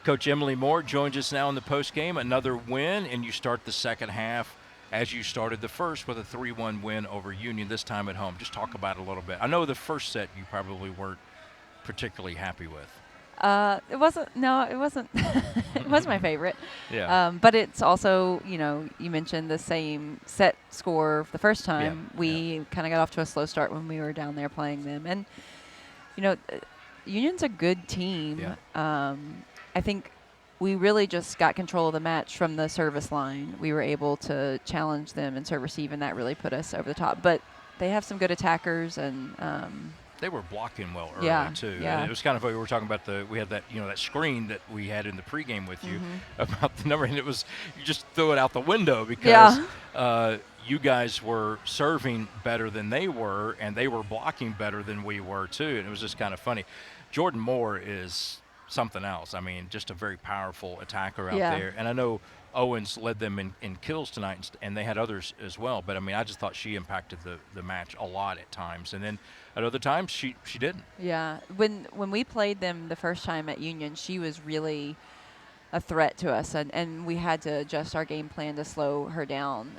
Coach Emily Moore joins us now in the postgame. Another win, and you start the second half as you started the first with a 3-1 win over Union, this time at home. Just talk about it a little bit. I know the first set you probably weren't particularly happy with. It wasn't. No, it wasn't. It was my favorite. Yeah. But it's also, you mentioned the same set score the first time. We kind of got off to a slow start when we were down there playing them, and Union's a good team. Yeah. I think we really just got control of the match from the service line. We were able to challenge them and serve receive, and that really put us over the top. But they have some good attackers, and they were blocking well early too. Yeah. And it was kind of, we were talking about we had that, that screen that we had in the pregame with you about the number, and it was, you just threw it out the window because you guys were serving better than they were, and they were blocking better than we were too. And it was just kind of funny. Jordan Moore is something else. I mean, just a very powerful attacker out there. And I know Owens led them in kills tonight, and they had others as well. But, I mean, I just thought she impacted the match a lot at times. And then at other times, she didn't. Yeah. When we played them the first time at Union, she was really a threat to us, and we had to adjust our game plan to slow her down.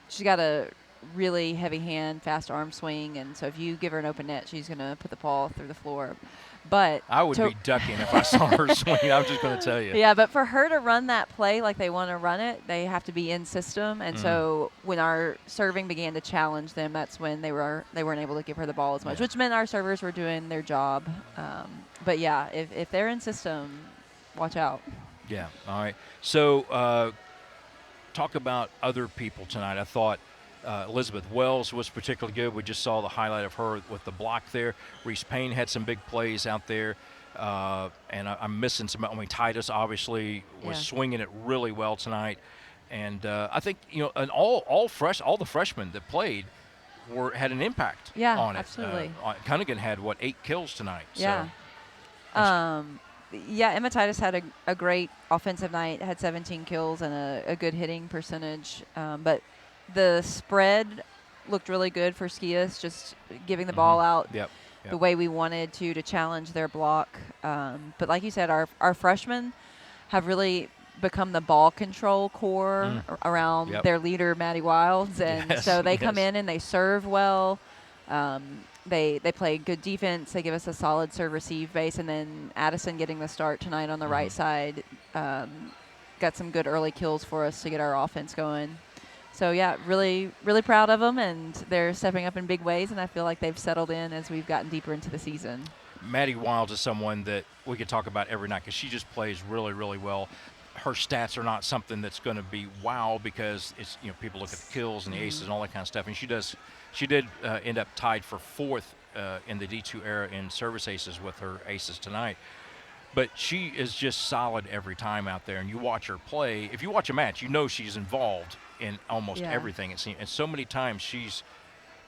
She's got a really heavy hand, fast arm swing, and so if you give her an open net, she's going to put the ball through the floor. But I would be ducking if I saw her swing. I'm just going to tell you. Yeah, but for her to run that play like they want to run it, they have to be in system. And so when our serving began to challenge them, that's when they weren't able to give her the ball as much, which meant our servers were doing their job. But yeah, if they're in system, watch out. Yeah. All right. So talk about other people tonight. I thought Elizabeth Wells was particularly good. We just saw the highlight of her with the block there. Reese Payne had some big plays out there. And I'm missing some. I mean, Titus obviously was swinging it really well tonight. And I think, and all the freshmen that played had an impact on it. Absolutely. Cunningham had, 8 kills tonight? Yeah. So. Emma Titus had a great offensive night, had 17 kills and a good hitting percentage. But the spread looked really good for Skias, just giving the ball out the way we wanted to challenge their block. But like you said, our freshmen have really become the ball control core around their leader, Maddie Wilds. And so they come in and they serve well. They play good defense. They give us a solid serve-receive base. And then Addison getting the start tonight on the right side got some good early kills for us to get our offense going. So, yeah, really, really proud of them, and they're stepping up in big ways, and I feel like they've settled in as we've gotten deeper into the season. Maddie Wilds is someone that we could talk about every night because she just plays really, really well. Her stats are not something that's going to be wow because it's people look at the kills and the aces and all that kind of stuff, and she did end up tied for 4th in the D2 era in service aces with her aces tonight. But she is just solid every time out there, and you watch her play. If you watch a match, she's involved in almost everything, it seems. And so many times she's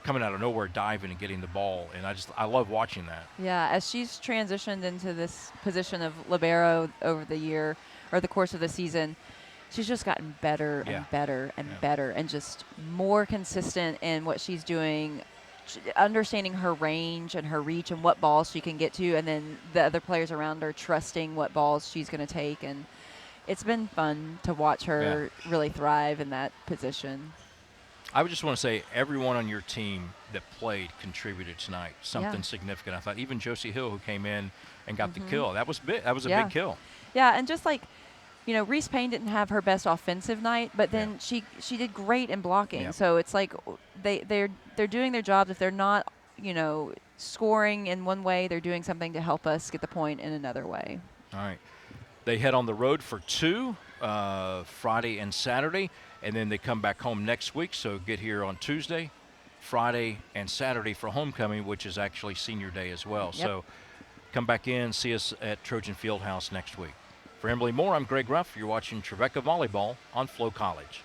coming out of nowhere, diving and getting the ball, and I love watching that. Yeah, as she's transitioned into this position of libero over the course of the season, she's just gotten better and better and better, and just more consistent in what she's doing, understanding her range and her reach and what balls she can get to, and then the other players around her trusting what balls she's going to take. And it's been fun to watch her really thrive in that position. I would just want to say everyone on your team that played contributed tonight, something significant. I thought even Josie Hill, who came in and got the kill, that was big. That was a big kill. Yeah, and just like, Reese Payne didn't have her best offensive night, but then she did great in blocking. Yeah. So it's like they're doing their jobs. If they're not, scoring in one way, they're doing something to help us get the point in another way. All right. They head on the road for 2 Friday and Saturday, and then they come back home next week. So get here on Tuesday, Friday, and Saturday for homecoming, which is actually senior day as well. Yep. So come back in, see us at Trojan Fieldhouse next week. For Emily Moore, I'm Greg Ruff. You're watching Trevecca Volleyball on Flow College.